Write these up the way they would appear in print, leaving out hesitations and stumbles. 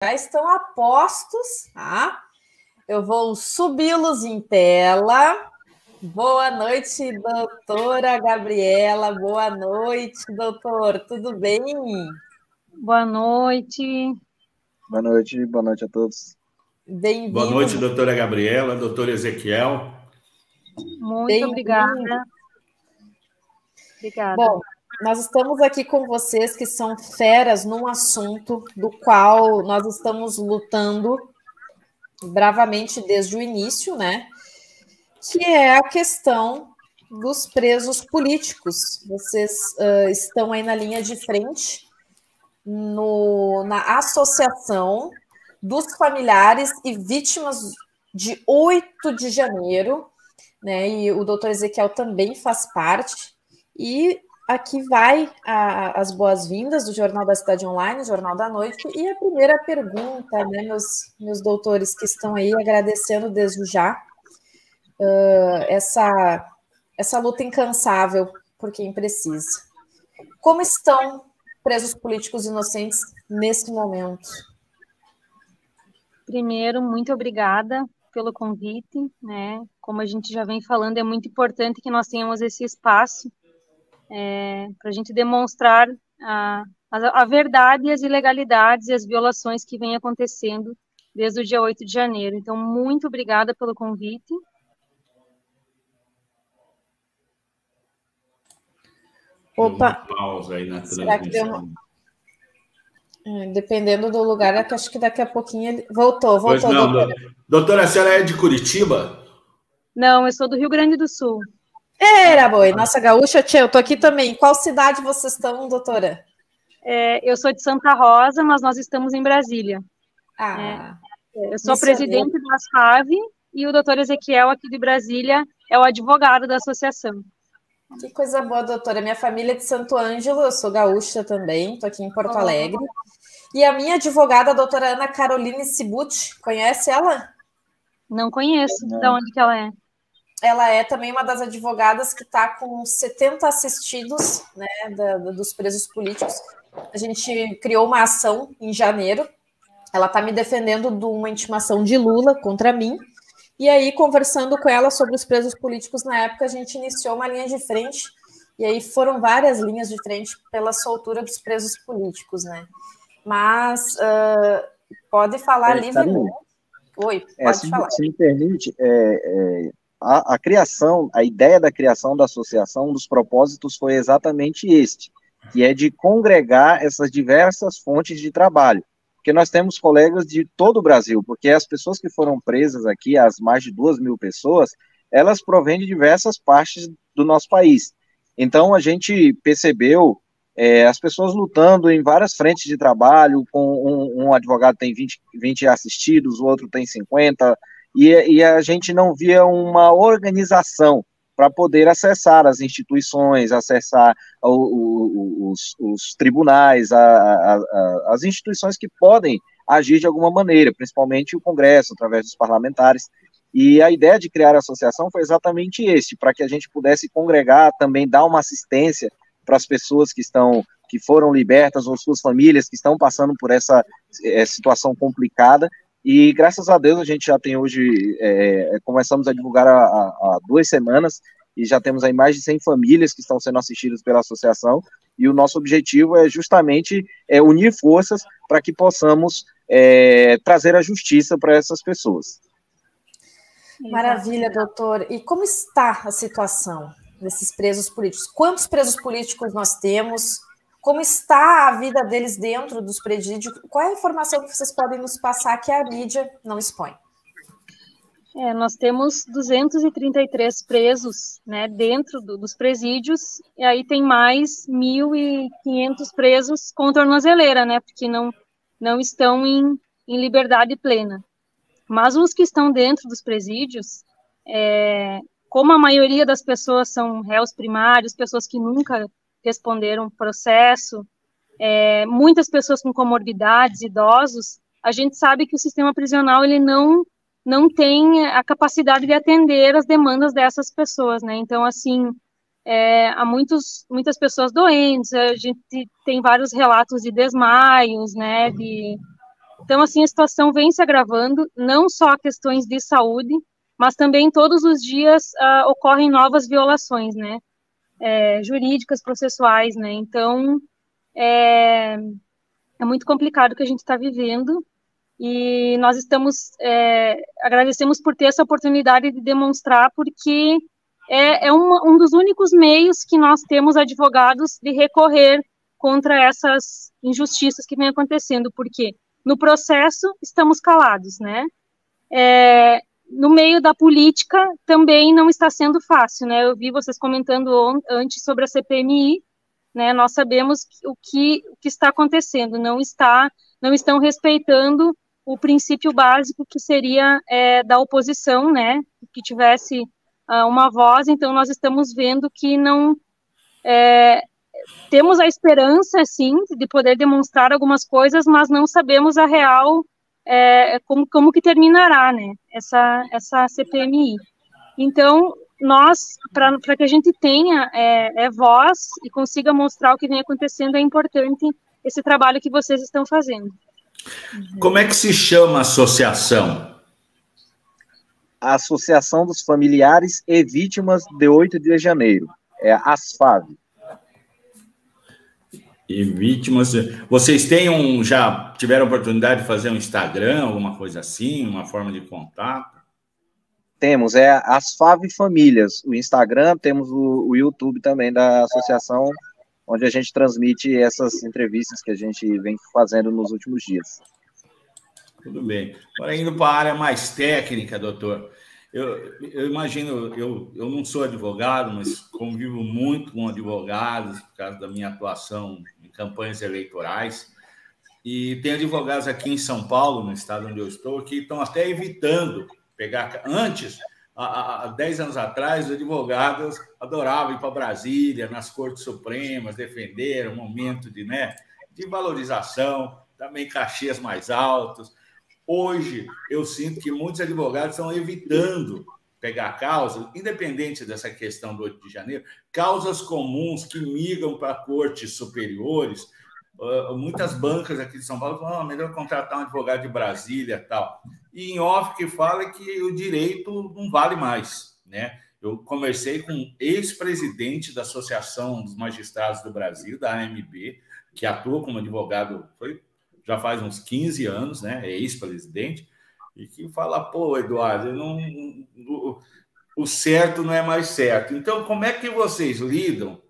Já estão a postos, tá? Eu vou subi-los em tela. Boa noite, doutora Gabriela. Boa noite, doutor. Tudo bem? Boa noite. Boa noite a todos. Bem-vindo. Boa noite, doutora Gabriela, doutor Ezequiel. Muito obrigada. Obrigada. Bom, nós estamos aqui com vocês que são feras num assunto do qual nós estamos lutando bravamente desde o início, né? Que é a questão dos presos políticos. Vocês estão aí na linha de frente, na associação dos familiares e vítimas de 8 de janeiro, né? E o doutor Ezequiel também faz parte. E aqui vai as boas-vindas do Jornal da Cidade Online, Jornal da Noite. E a primeira pergunta, né, meus doutores que estão aí, agradecendo desde já essa luta incansável por quem precisa. Como estão presos políticos inocentes nesse momento? Primeiro, muito obrigada pelo convite, né? Como a gente já vem falando, é muito importante que nós tenhamos esse espaço para a gente demonstrar a verdade e as ilegalidades e as violações que vêm acontecendo desde o dia 8 de janeiro. Então, muito obrigada pelo convite. Opa! Pausa aí na Será que deu transmissão. Dependendo do lugar, acho que daqui a pouquinho ele... Voltou, Pois não, doutora. Doutora, a senhora é de Curitiba? Não, eu sou do Rio Grande do Sul. Era, boi. Nossa, gaúcha, tia, eu tô aqui também. Qual cidade vocês estão, doutora? Eu sou de Santa Rosa, mas nós estamos em Brasília. Eu sou presidente da ASFAV e o doutor Ezequiel, aqui de Brasília, é o advogado da associação. Que coisa boa, doutora. Minha família é de Santo Ângelo, eu sou gaúcha também, estou aqui em Porto Alegre. E a minha advogada, a doutora Ana Caroline Cibucci, conhece ela? Não conheço. De onde que ela é? Ela é também uma das advogadas que está com 70 assistidos, né, dos presos políticos. A gente criou uma ação em janeiro. Ela está me defendendo de uma intimação de Lula contra mim. E aí, conversando com ela sobre os presos políticos na época, a gente iniciou uma linha de frente. E aí foram várias linhas de frente pela soltura dos presos políticos, né? Mas pode falar livremente. Oi, pode falar. Se me permite, a criação, a ideia da criação da associação, um dos propósitos foi exatamente este, que é de congregar essas diversas fontes de trabalho. Porque nós temos colegas de todo o Brasil, porque as pessoas que foram presas aqui, as mais de 2.000 pessoas, elas provêm de diversas partes do nosso país. Então, a gente percebeu as pessoas lutando em várias frentes de trabalho, com um advogado tem 20 assistidos, o outro tem 50, e a gente não via uma organização para poder acessar as instituições, acessar os tribunais, as instituições que podem agir de alguma maneira, principalmente o Congresso, através dos parlamentares. E a ideia de criar a associação foi exatamente para que a gente pudesse congregar, também dar uma assistência para as pessoas que foram libertas, ou suas famílias que estão passando por essa situação complicada. E graças a Deus a gente já tem hoje, começamos a divulgar há 2 semanas, e já temos aí mais de 100 famílias que estão sendo assistidas pela associação, e o nosso objetivo é justamente unir forças para que possamos trazer a justiça para essas pessoas. Maravilha, doutor. E como está a situação desses presos políticos? Quantos presos políticos nós temos? Como está a vida deles dentro dos presídios? Qual é a informação que vocês podem nos passar que a mídia não expõe? Nós temos 233 presos, né, dentro dos presídios, e aí tem mais 1.500 presos com tornozeleira, né, porque não estão em liberdade plena. Mas os que estão dentro dos presídios, como a maioria das pessoas são réus primários, pessoas que nunca responderam processo, muitas pessoas com comorbidades, idosos, a gente sabe que o sistema prisional ele não tem a capacidade de atender as demandas dessas pessoas, né? Então, assim, há muitas pessoas doentes, a gente tem vários relatos de desmaios, né, de Então, assim, a situação vem se agravando, não só questões de saúde, mas também todos os dias ocorrem novas violações, né? Jurídicas, processuais, né? Então, é muito complicado o que a gente está vivendo, e nós agradecemos por ter essa oportunidade de demonstrar, porque é um dos únicos meios que nós temos, advogados, de recorrer contra essas injustiças que vem acontecendo, porque no processo estamos calados, né? No meio da política também não está sendo fácil, né? Eu vi vocês comentando antes sobre a CPMI, né? Nós sabemos o que está acontecendo, não estão respeitando o princípio básico, que seria da oposição, né? Que tivesse uma voz. Então nós estamos vendo que não temos a esperança, sim, de poder demonstrar algumas coisas, mas não sabemos a real como que terminará, né, essa CPMI. Então, nós, para que a gente tenha voz e consiga mostrar o que vem acontecendo, é importante esse trabalho que vocês estão fazendo. Como é que se chama a associação? A Associação dos Familiares e Vítimas de 8 de janeiro, ASFAV. E vítimas... Vocês já tiveram oportunidade de fazer um Instagram, alguma coisa assim, uma forma de contato? Temos, ASFAV Famílias, o Instagram, temos o YouTube também da associação, onde a gente transmite essas entrevistas que a gente vem fazendo nos últimos dias. Tudo bem. Agora, indo para a área mais técnica, doutor, eu imagino, eu não sou advogado, mas convivo muito com advogados, por causa da minha atuação em campanhas eleitorais, e tem advogados aqui em São Paulo, no estado onde eu estou, que estão até evitando pegar... Antes, há 10 anos atrás, os advogados adoravam ir para Brasília, nas Cortes Supremas, defender um momento de valorização, também cachês mais altos. Hoje, eu sinto que muitos advogados estão evitando pegar causas, independente dessa questão do 8 de janeiro, causas comuns que migram para cortes superiores. Muitas bancas aqui de São Paulo falam, melhor contratar um advogado de Brasília e tal. E em off que fala que o direito não vale mais, né? Eu conversei com um ex-presidente da Associação dos Magistrados do Brasil, da AMB, que atua como advogado, já faz uns 15 anos, né? É ex-presidente, e que fala, pô, Eduardo, o certo não é mais certo. Então, como é que vocês lidam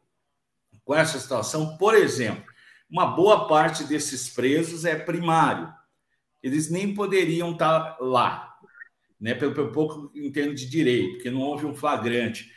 com essa situação? Por exemplo, uma boa parte desses presos é primário. Eles nem poderiam estar lá, né? Pelo pouco que entendo de direito, porque não houve um flagrante,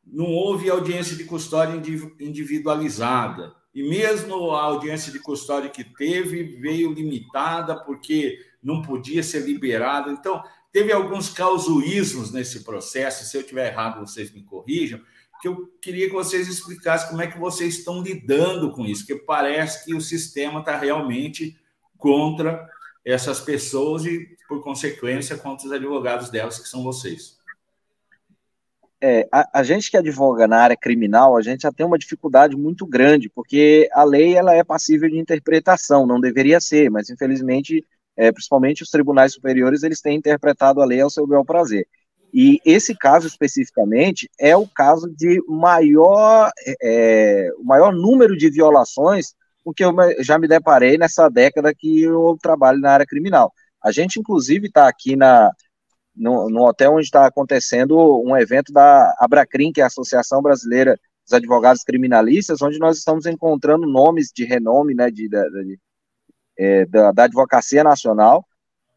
não houve audiência de custódia individualizada, e mesmo a audiência de custódia que teve veio limitada porque não podia ser liberada. Então, teve alguns causuísmos nesse processo. Se eu estiver errado, vocês me corrijam, que eu queria que vocês explicassem como é que vocês estão lidando com isso, porque parece que o sistema está realmente contra essas pessoas e, por consequência, contra os advogados delas, que são vocês. A gente que advoga na área criminal, a gente já tem uma dificuldade muito grande, porque a lei ela é passível de interpretação, não deveria ser, mas infelizmente, principalmente os tribunais superiores, eles têm interpretado a lei ao seu bel prazer. E esse caso especificamente é o caso de maior número de violações com que eu já me deparei nessa década que eu trabalho na área criminal. A gente, inclusive, está aqui no hotel onde está acontecendo um evento da Abracrim, que é a Associação Brasileira dos Advogados Criminalistas, onde nós estamos encontrando nomes de renome, né, da Advocacia Nacional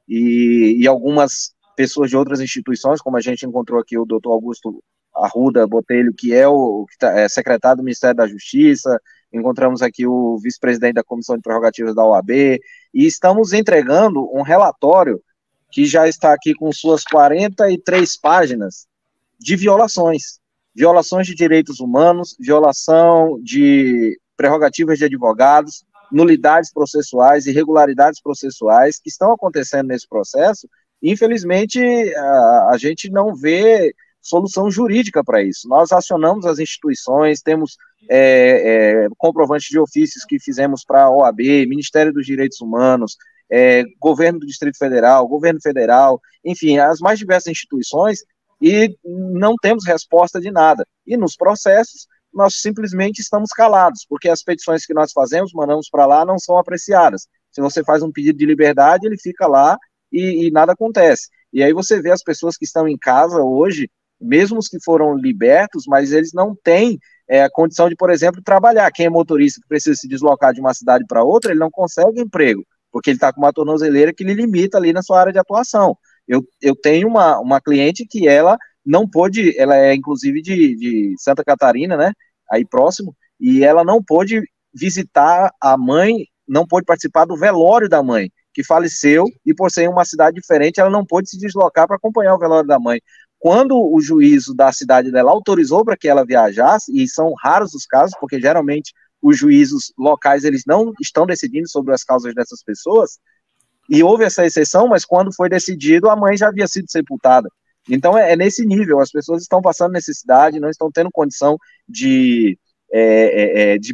e algumas pessoas de outras instituições, como a gente encontrou aqui o doutor Augusto Arruda Botelho, que é secretário do Ministério da Justiça, encontramos aqui o vice-presidente da Comissão de Prerrogativas da OAB, e estamos entregando um relatório que já está aqui com suas 43 páginas de violações de direitos humanos, violação de prerrogativas de advogados, nulidades processuais, irregularidades processuais que estão acontecendo nesse processo. Infelizmente, a gente não vê solução jurídica para isso. Nós acionamos as instituições, temos comprovantes de ofícios que fizemos para a OAB, Ministério dos Direitos Humanos, governo do Distrito Federal, governo federal, enfim, as mais diversas instituições, e não temos resposta de nada. E nos processos, nós simplesmente estamos calados, porque as petições que nós fazemos, mandamos para lá, não são apreciadas. Se você faz um pedido de liberdade, ele fica lá e nada acontece. E aí você vê as pessoas que estão em casa hoje, mesmo os que foram libertos, mas eles não têm a condição de, por exemplo, trabalhar. Quem é motorista que precisa se deslocar de uma cidade para outra, ele não consegue emprego, porque ele está com uma tornozeleira que lhe limita ali na sua área de atuação. Eu tenho uma cliente que ela não pôde, ela é inclusive de Santa Catarina, né, aí próximo, e ela não pôde visitar a mãe, não pôde participar do velório da mãe, que faleceu, e por ser em uma cidade diferente, ela não pôde se deslocar para acompanhar o velório da mãe. Quando o juízo da cidade dela autorizou para que ela viajasse, e são raros os casos, porque geralmente os juízos locais, eles não estão decidindo sobre as causas dessas pessoas, e houve essa exceção, mas quando foi decidido, a mãe já havia sido sepultada. Então é nesse nível, as pessoas estão passando necessidade, não estão tendo condição de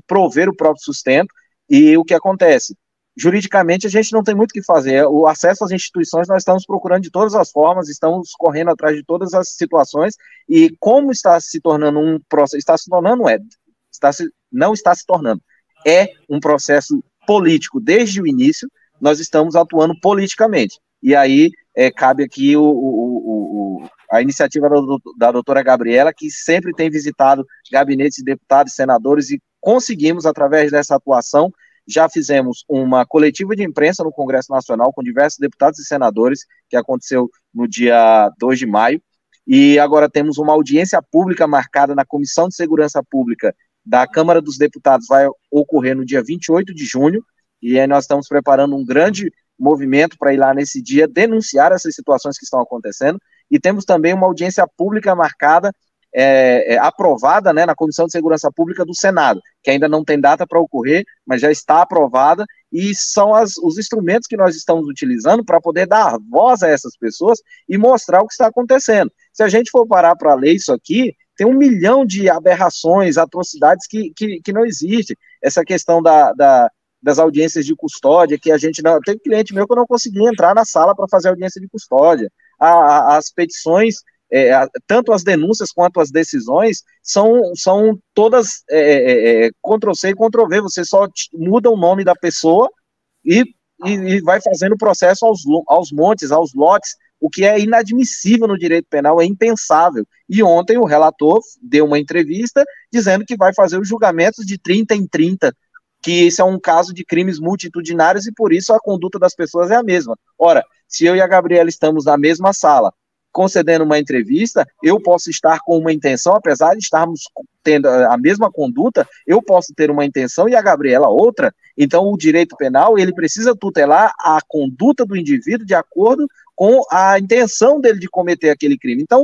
prover o próprio sustento, e o que acontece? Juridicamente, a gente não tem muito o que fazer. O acesso às instituições, nós estamos procurando de todas as formas, estamos correndo atrás de todas as situações, e como está se tornando um processo, não está se tornando, é um processo político desde o início, nós estamos atuando politicamente. E aí, cabe aqui a iniciativa da doutora Gabriela, que sempre tem visitado gabinetes de deputados e senadores, e conseguimos, através dessa atuação, já fizemos uma coletiva de imprensa no Congresso Nacional com diversos deputados e senadores, que aconteceu no dia 2 de maio, e agora temos uma audiência pública marcada na Comissão de Segurança Pública da Câmara dos Deputados, vai ocorrer no dia 28 de junho, e aí nós estamos preparando um grande movimento para ir lá nesse dia denunciar essas situações que estão acontecendo, e temos também uma audiência pública marcada, aprovada, né, na Comissão de Segurança Pública do Senado, que ainda não tem data para ocorrer, mas já está aprovada, e são os instrumentos que nós estamos utilizando para poder dar voz a essas pessoas e mostrar o que está acontecendo. Se a gente for parar para ler isso aqui, tem 1 milhão de aberrações, atrocidades que não existem. Essa questão das audiências de custódia, que a gente não... Tem cliente meu que eu não consegui entrar na sala para fazer audiência de custódia. As petições, tanto as denúncias quanto as decisões, são todas Ctrl-C e Ctrl-V, você só muda o nome da pessoa e vai fazendo o processo aos montes, aos lotes, o que é inadmissível no direito penal, é impensável. E ontem o relator deu uma entrevista dizendo que vai fazer os julgamentos de 30 em 30, que esse é um caso de crimes multitudinários e por isso a conduta das pessoas é a mesma. Ora, se eu e a Gabriela estamos na mesma sala, concedendo uma entrevista, eu posso estar com uma intenção, apesar de estarmos tendo a mesma conduta, eu posso ter uma intenção e a Gabriela outra. Então o direito penal, ele precisa tutelar a conduta do indivíduo de acordo com a intenção dele de cometer aquele crime. Então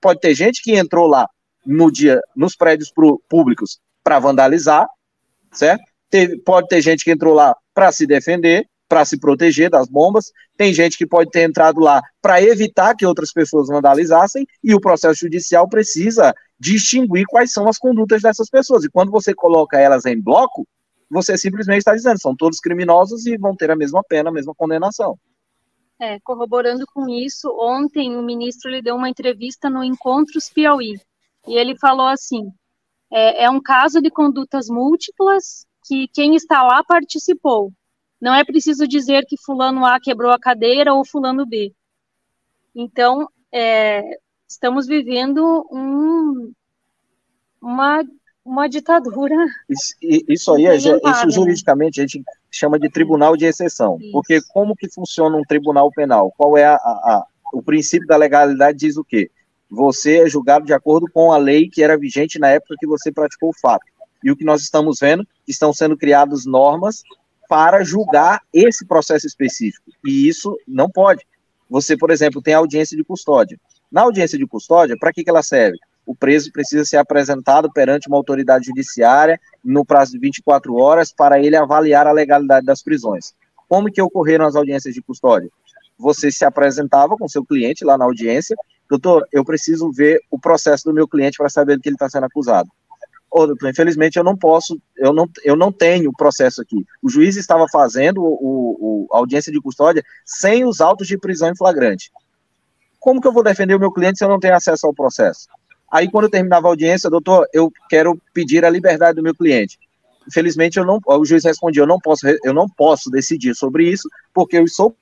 pode ter gente que entrou lá nos prédios públicos para vandalizar, certo? Pode ter gente que entrou lá para se defender, para se proteger das bombas, tem gente que pode ter entrado lá para evitar que outras pessoas vandalizassem, e o processo judicial precisa distinguir quais são as condutas dessas pessoas, e quando você coloca elas em bloco, você simplesmente está dizendo, são todos criminosos e vão ter a mesma pena, a mesma condenação. Corroborando com isso, ontem o ministro lhe deu uma entrevista no Encontros Piauí, e ele falou assim, é um caso de condutas múltiplas que quem está lá participou. Não é preciso dizer que fulano A quebrou a cadeira ou fulano B. Então, estamos vivendo uma ditadura. Isso aí, isso juridicamente a gente chama de tribunal de exceção. Isso. Porque como que funciona um tribunal penal? Qual é o princípio da legalidade? Diz o quê? Você é julgado de acordo com a lei que era vigente na época que você praticou o fato. E o que nós estamos vendo, estão sendo criadas normas para julgar esse processo específico. E isso não pode. Você, por exemplo, tem a audiência de custódia. Na audiência de custódia, para que ela serve? O preso precisa ser apresentado perante uma autoridade judiciária no prazo de 24 horas para ele avaliar a legalidade das prisões. Como que ocorreram as audiências de custódia? Você se apresentava com seu cliente lá na audiência, doutor, eu preciso ver o processo do meu cliente para saber do que ele está sendo acusado. doutor, infelizmente eu não posso, eu não tenho o processo aqui. O juiz estava fazendo a audiência de custódia sem os autos de prisão em flagrante. Como que eu vou defender o meu cliente se eu não tenho acesso ao processo? Aí, quando eu terminava a audiência, doutor, eu quero pedir a liberdade do meu cliente. Infelizmente, o juiz respondia, eu não posso decidir sobre isso, porque eu sou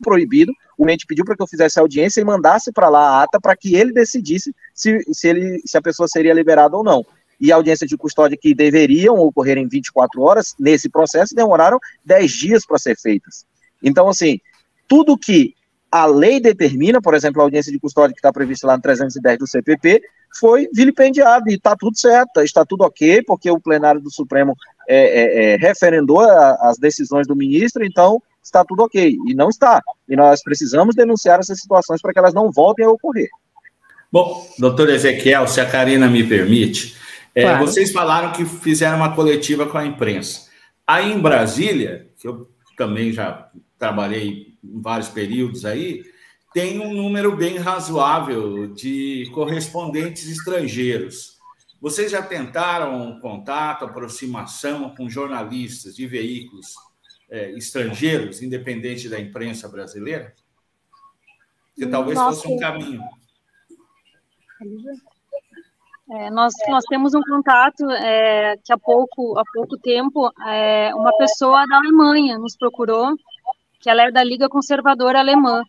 proibido. O cliente pediu para que eu fizesse a audiência e mandasse para lá a ata para que ele decidisse se a pessoa seria liberada ou não. E a audiência de custódia que deveriam ocorrer em 24 horas, nesse processo, demoraram 10 dias para ser feitas. Então, assim, tudo que a lei determina, por exemplo, a audiência de custódia que está prevista lá no 310 do CPP, foi vilipendiado, e está tudo certo, está tudo ok, porque o plenário do Supremo referendou as decisões do ministro, então está tudo ok, e não está. E nós precisamos denunciar essas situações para que elas não voltem a ocorrer. Bom, doutor Ezequiel, se a Karina me permite, claro. Vocês falaram que fizeram uma coletiva com a imprensa. Aí em Brasília, que eu também já trabalhei em vários períodos aí, tem um número bem razoável de correspondentes estrangeiros. Vocês já tentaram contato, aproximação com jornalistas de veículos estrangeiros, independente da imprensa brasileira? Que talvez fosse um caminho. Nós temos um contato que há pouco tempo uma pessoa da Alemanha nos procurou, que ela é da Liga Conservadora Alemã.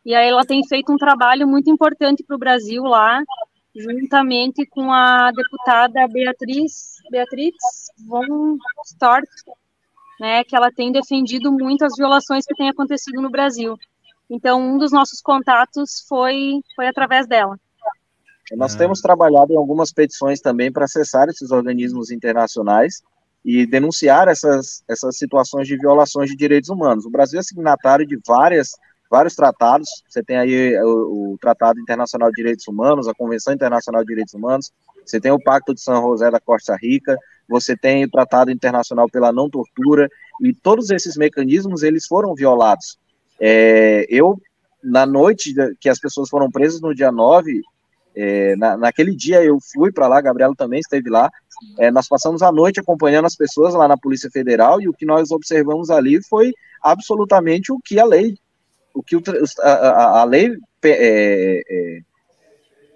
E aí ela tem feito um trabalho muito importante para o Brasil lá, juntamente com a deputada Beatriz von Storch, né, que ela tem defendido muito as violações que têm acontecido no Brasil. Então, um dos nossos contatos foi através dela. Nós temos trabalhado em algumas petições também para acessar esses organismos internacionais e denunciar essas situações de violações de direitos humanos. O Brasil é signatário de vários tratados. Você tem aí o Tratado Internacional de Direitos Humanos, a Convenção Internacional de Direitos Humanos, você tem o Pacto de San José da Costa Rica, você tem o Tratado Internacional pela Não Tortura, e todos esses mecanismos, eles foram violados. Na noite que as pessoas foram presas, no dia 9, naquele dia eu fui para lá, Gabriela também esteve lá, nós passamos a noite acompanhando as pessoas lá na Polícia Federal, e o que nós observamos ali foi absolutamente o que a lei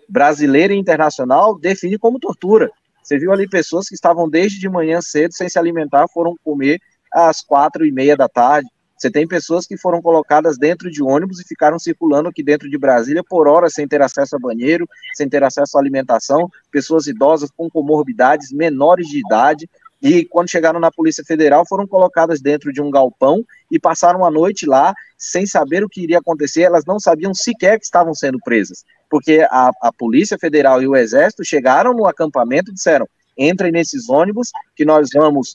brasileira e internacional define como tortura. Você viu ali pessoas que estavam desde de manhã cedo sem se alimentar, foram comer às 4:30 da tarde. Você tem pessoas que foram colocadas dentro de ônibus e ficaram circulando aqui dentro de Brasília por horas sem ter acesso a banheiro, sem ter acesso à alimentação, pessoas idosas com comorbidades, menores de idade, e quando chegaram na Polícia Federal foram colocadas dentro de um galpão e passaram a noite lá sem saber o que iria acontecer. Elas não sabiam sequer que estavam sendo presas, porque a Polícia Federal e o Exército chegaram no acampamento e disseram: entrem nesses ônibus que nós vamos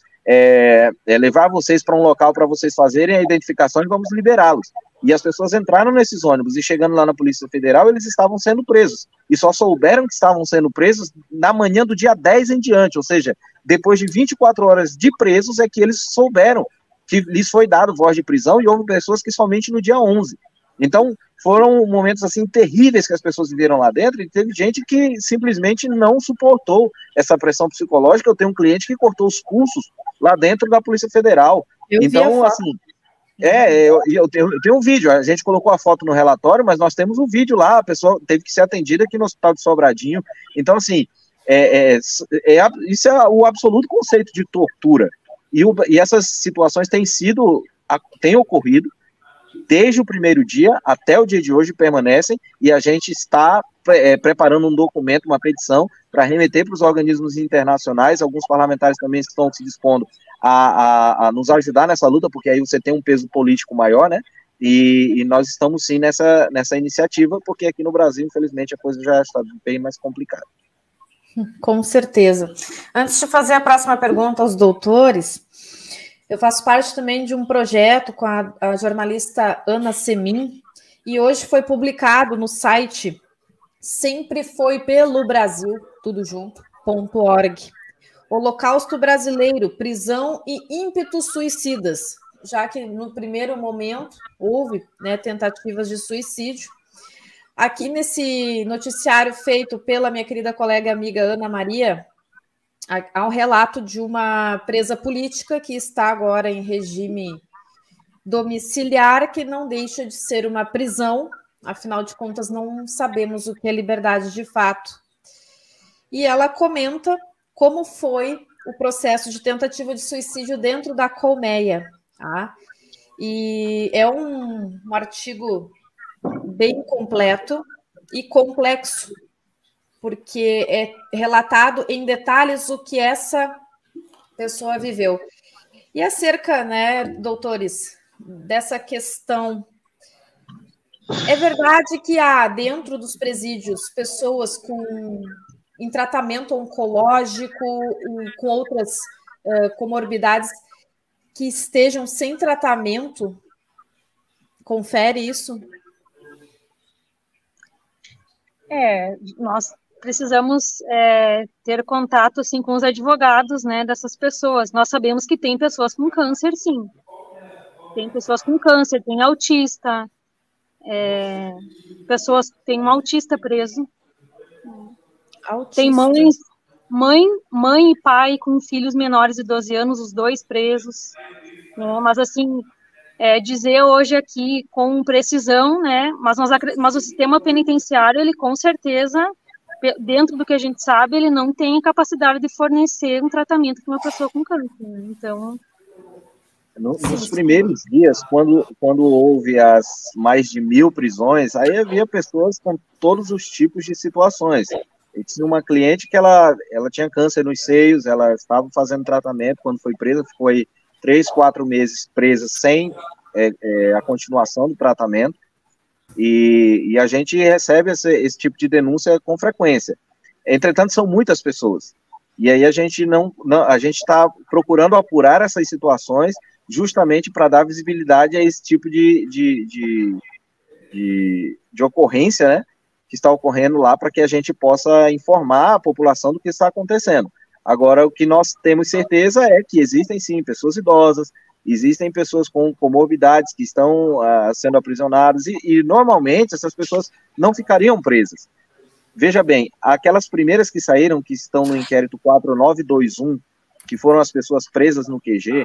levar vocês para um local para vocês fazerem a identificação e vamos liberá-los. E as pessoas entraram nesses ônibus e chegando lá na Polícia Federal, eles estavam sendo presos. E só souberam que estavam sendo presos na manhã do dia 10 em diante, ou seja, depois de 24 horas de presos é que eles souberam que lhes foi dado voz de prisão, e houve pessoas que somente no dia 11. Então, foram momentos assim terríveis que as pessoas viveram lá dentro, e teve gente que simplesmente não suportou essa pressão psicológica. Eu tenho um cliente que cortou os pulsos lá dentro da Polícia Federal. Então, assim, eu tenho um vídeo, a gente colocou a foto no relatório, mas nós temos um vídeo lá, a pessoa teve que ser atendida aqui no Hospital de Sobradinho. Então, assim, isso é o absoluto conceito de tortura. E essas situações têm ocorrido desde o primeiro dia até o dia de hoje, permanecem, e a gente está preparando um documento, uma petição, para remeter para os organismos internacionais. Alguns parlamentares também estão se dispondo a nos ajudar nessa luta, porque aí você tem um peso político maior, né? E nós estamos sim nessa iniciativa, porque aqui no Brasil, infelizmente, a coisa já está bem mais complicada. Com certeza. Antes de fazer a próxima pergunta aos doutores, eu faço parte também de um projeto com a jornalista Ana Semin, e hoje foi publicado no site Sempre Foi Pelo Brasil, tudo junto.org. Holocausto Brasileiro, prisão e ímpetos suicidas, já que no primeiro momento houve, né, tentativas de suicídio, aqui nesse noticiário feito pela minha querida colega amiga Ana Maria, há um relato de uma presa política que está agora em regime domiciliar, que não deixa de ser uma prisão, afinal de contas não sabemos o que é liberdade de fato. E ela comenta como foi o processo de tentativa de suicídio dentro da colmeia, tá? E é um artigo bem completo e complexo, porque é relatado em detalhes o que essa pessoa viveu. E acerca, né, doutores, dessa questão, é verdade que há dentro dos presídios pessoas em tratamento oncológico e com outras comorbidades que estejam sem tratamento? Confere isso? Nós precisamos ter contato assim com os advogados, né, dessas pessoas. Nós sabemos que tem pessoas com câncer, sim. Tem pessoas com câncer, tem autista, pessoas tem um autista preso. Autista. Tem mãe e pai com filhos menores de 12 anos, os dois presos. Né? Mas assim, dizer hoje aqui com precisão, né? Mas o sistema penitenciário, ele com certeza, dentro do que a gente sabe, ele não tem a capacidade de fornecer um tratamento para uma pessoa com câncer. Né? Então, nos primeiros dias, quando houve as mais de 1.000 prisões, aí havia pessoas com todos os tipos de situações. Eu tinha uma cliente que ela tinha câncer nos seios, ela estava fazendo tratamento, quando foi presa, ficou aí 3, 4 meses presa sem a continuação do tratamento, e a gente recebe esse tipo de denúncia com frequência. Entretanto, são muitas pessoas, e aí a gente está procurando apurar essas situações justamente para dar visibilidade a esse tipo de ocorrência, né, que está ocorrendo lá, para que a gente possa informar a população do que está acontecendo. Agora, o que nós temos certeza é que existem, sim, pessoas idosas, existem pessoas com comorbidades que estão sendo aprisionadas, e normalmente essas pessoas não ficariam presas. Veja bem, aquelas primeiras que saíram, que estão no inquérito 4921, que foram as pessoas presas no QG,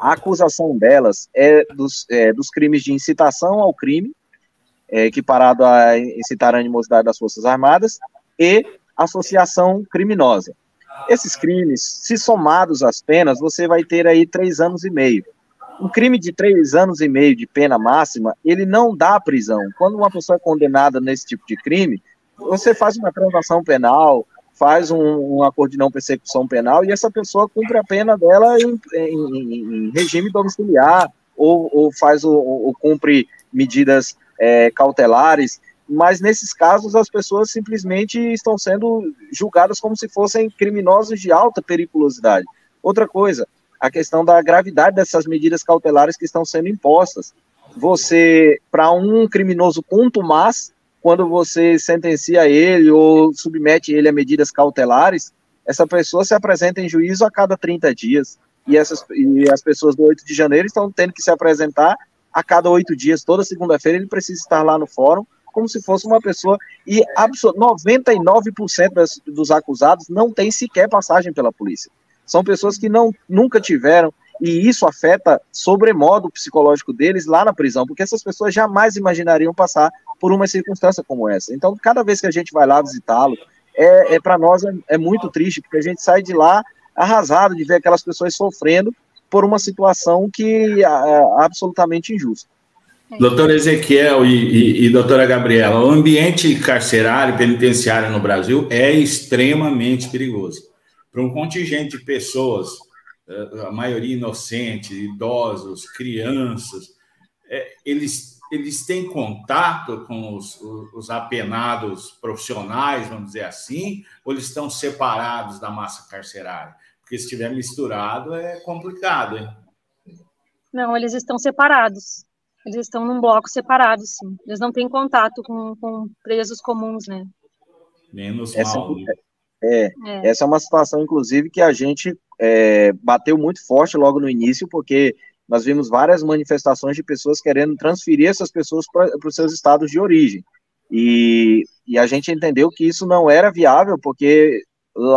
a acusação delas é dos crimes de incitação ao crime, equiparado a incitar a animosidade das Forças Armadas, e associação criminosa. Esses crimes, se somados às penas, você vai ter aí 3 anos e meio. Um crime de 3 anos e meio de pena máxima, ele não dá prisão. Quando uma pessoa é condenada nesse tipo de crime, você faz uma transação penal, faz um acordo de não persecução penal, e essa pessoa cumpre a pena dela em regime domiciliar, ou cumpre medidas cautelares, mas nesses casos as pessoas simplesmente estão sendo julgadas como se fossem criminosos de alta periculosidade. Outra coisa, a questão da gravidade dessas medidas cautelares que estão sendo impostas. Você, para um criminoso contumaz, quando você sentencia ele ou submete ele a medidas cautelares, essa pessoa se apresenta em juízo a cada 30 dias, e as pessoas do 8 de janeiro estão tendo que se apresentar a cada 8 dias, toda segunda-feira ele precisa estar lá no fórum, como se fosse uma pessoa, e 99% dos acusados não tem sequer passagem pela polícia. São pessoas que nunca tiveram, e isso afeta sobremodo o psicológico deles lá na prisão, porque essas pessoas jamais imaginariam passar por uma circunstância como essa. Então, cada vez que a gente vai lá visitá-lo, para nós é muito triste, porque a gente sai de lá arrasado de ver aquelas pessoas sofrendo por uma situação que é absolutamente injusta. Doutor Ezequiel e doutora Gabriela, o ambiente carcerário, penitenciário no Brasil é extremamente perigoso. Para um contingente de pessoas, a maioria inocente, idosos, crianças, eles têm contato com os apenados profissionais, vamos dizer assim, ou eles estão separados da massa carcerária? Porque se estiver misturado é complicado, hein? Não, eles estão separados. Eles estão num bloco separado, sim. Eles não têm contato com presos comuns, né? Menos mal. Essa é uma situação, inclusive, que a gente bateu muito forte logo no início, porque nós vimos várias manifestações de pessoas querendo transferir essas pessoas para os seus estados de origem. E a gente entendeu que isso não era viável, porque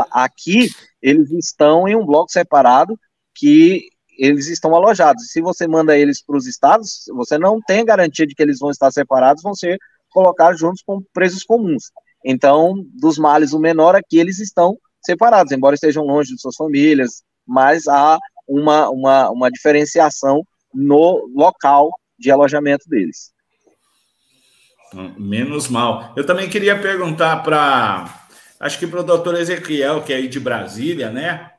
aqui eles estão em um bloco separado que eles estão alojados. Se você manda eles para os estados, você não tem garantia de que eles vão estar separados, vão ser colocados juntos com presos comuns. Então, dos males o menor, aqui eles estão separados, embora estejam longe de suas famílias, mas há uma diferenciação no local de alojamento deles. Menos mal. Eu também queria perguntar acho que para o doutor Ezequiel, que é aí de Brasília, né?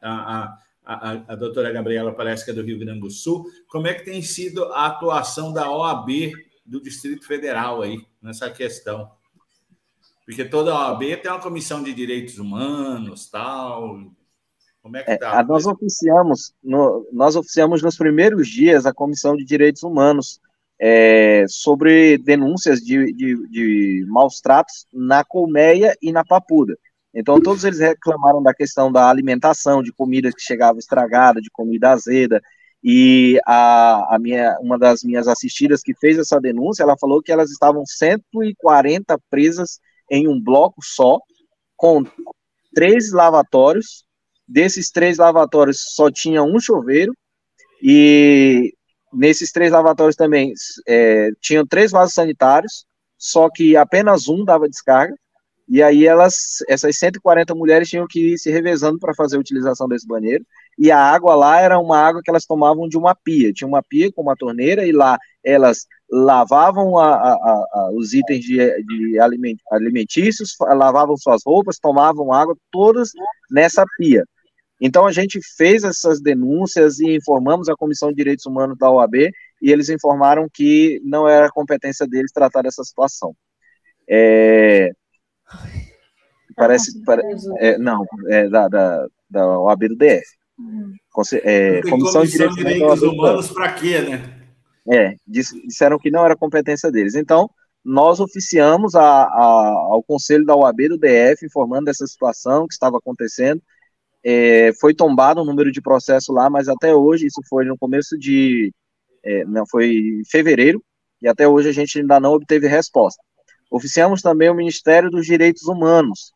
A doutora Gabriela parece que é do Rio Grande do Sul. Como é que tem sido a atuação da OAB do Distrito Federal aí, nessa questão? Porque toda a OAB tem uma comissão de direitos humanos, tal. Como é que está? Nós oficiamos nos primeiros dias a Comissão de Direitos Humanos sobre denúncias de maus tratos na colmeia e na papuda. Então, todos eles reclamaram da questão da alimentação, de comida que chegava estragada, de comida azeda, e uma das minhas assistidas que fez essa denúncia, ela falou que elas estavam 140 presas em um bloco só, com 3 lavatórios. Desses 3 lavatórios só tinha um chuveiro, e nesses 3 lavatórios também tinham 3 vasos sanitários, só que apenas um dava descarga, e aí essas 140 mulheres tinham que ir se revezando para fazer a utilização desse banheiro, e a água lá era uma água que elas tomavam de uma pia, tinha uma pia com uma torneira, e lá elas lavavam os itens de alimentícios, lavavam suas roupas, tomavam água, todas nessa pia. Então a gente fez essas denúncias e informamos a Comissão de Direitos Humanos da OAB, e eles informaram que não era competência deles tratar dessa situação. Da OAB do DF. Comissão de Direitos Humanos para quê, né? Disseram que não era competência deles. Então, nós oficiamos ao Conselho da OAB do DF, informando dessa situação que estava acontecendo. Foi tombado o número de processo lá, mas até hoje, isso foi no começo foi em fevereiro, e até hoje a gente ainda não obteve resposta. Oficiamos também o Ministério dos Direitos Humanos,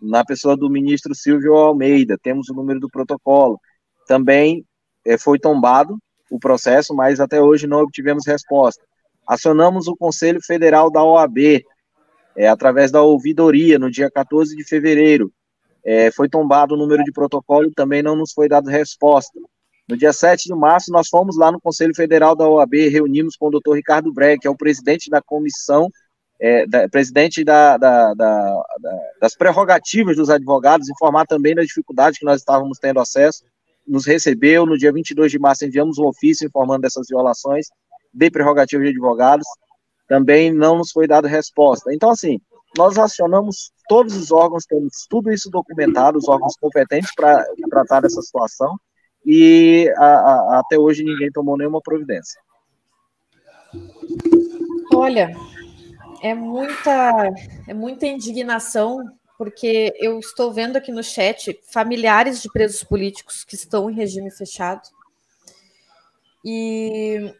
na pessoa do ministro Silvio Almeida, temos o número do protocolo. Também foi tombado o processo, mas até hoje não obtivemos resposta. Acionamos o Conselho Federal da OAB, através da ouvidoria, no dia 14 de fevereiro. Foi tombado o número de protocolo, também não nos foi dado resposta. No dia 7 de março, nós fomos lá no Conselho Federal da OAB, reunimos com o doutor Ricardo Breg, que é o presidente da comissão, presidente das prerrogativas dos advogados, informar também da dificuldade que nós estávamos tendo acesso. Nos recebeu, no dia 22 de março enviamos um ofício informando dessas violações de prerrogativas de advogados, também não nos foi dada resposta. Então, assim, nós acionamos todos os órgãos, temos tudo isso documentado, os órgãos competentes para tratar dessa situação, e até hoje ninguém tomou nenhuma providência. Olha, é muita indignação, porque eu estou vendo aqui no chat familiares de presos políticos que estão em regime fechado, e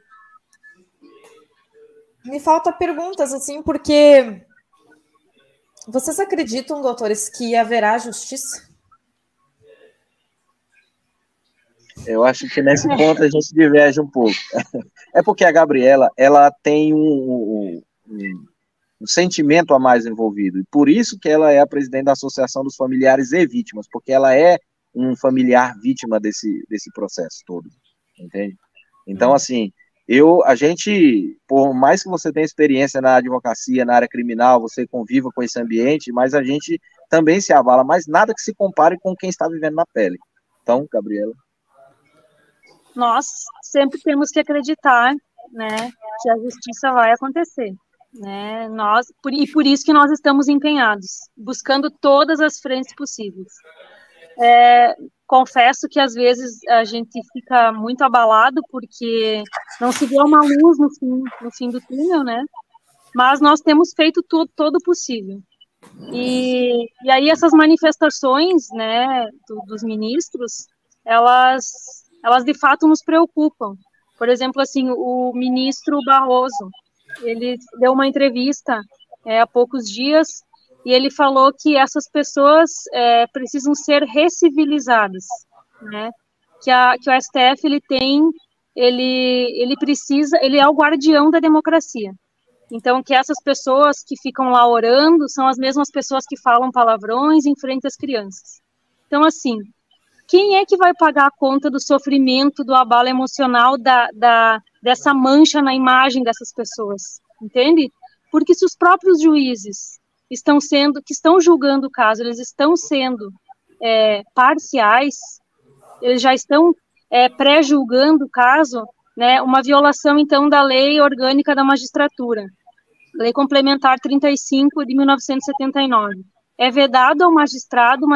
me faltam perguntas, assim, porque vocês acreditam, doutores, que haverá justiça? Eu acho que nesse ponto a gente diverge um pouco. É porque a Gabriela, ela tem um sentimento a mais envolvido, e por isso que ela é a presidente da Associação dos Familiares e Vítimas, porque ela é um familiar vítima desse processo todo, entende? Então, assim, a gente, por mais que você tenha experiência na advocacia, na área criminal, você conviva com esse ambiente, mas a gente também se abala, mas nada que se compare com quem está vivendo na pele. Então, Gabriela. Nós sempre temos que acreditar, né, que a justiça vai acontecer, né? Por isso que nós estamos empenhados, buscando todas as frentes possíveis. Confesso que às vezes a gente fica muito abalado porque não se vê uma luz no fim do túnel, né? Mas nós temos feito todo o possível. E aí essas manifestações, né, dos ministros, elas de fato nos preocupam. Por exemplo, assim, o ministro Barroso, ele deu uma entrevista há poucos dias, e ele falou que essas pessoas precisam ser recivilizadas, né? Que o STF ele é o guardião da democracia. Então, que essas pessoas que ficam lá orando são as mesmas pessoas que falam palavrões em frente às crianças. Então, assim, quem é que vai pagar a conta do sofrimento, do abalo emocional, dessa mancha na imagem dessas pessoas? Entende? Porque se os próprios juízes que estão julgando o caso, eles estão sendo parciais, eles já estão pré-julgando o caso, né, uma violação, então, da Lei Orgânica da Magistratura, Lei Complementar 35 de 1979. É vedado ao magistrado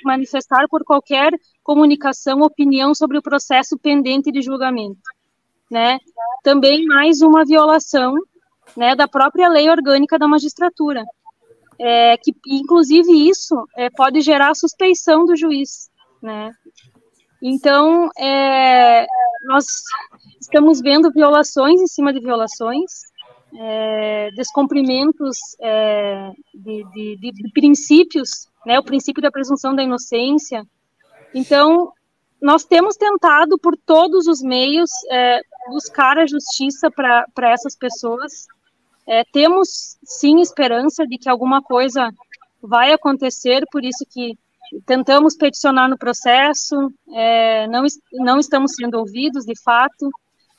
manifestar por qualquer comunicação opinião sobre o processo pendente de julgamento, né? Também mais uma violação, né, da própria Lei Orgânica da Magistratura, que inclusive isso pode gerar suspeição do juiz, né? Então, nós estamos vendo violações em cima de violações, descumprimentos de princípios, né, o princípio da presunção da inocência. Então, nós temos tentado, por todos os meios, buscar a justiça para essas pessoas. Temos, sim, esperança de que alguma coisa vai acontecer, por isso que tentamos peticionar no processo, não estamos sendo ouvidos, de fato.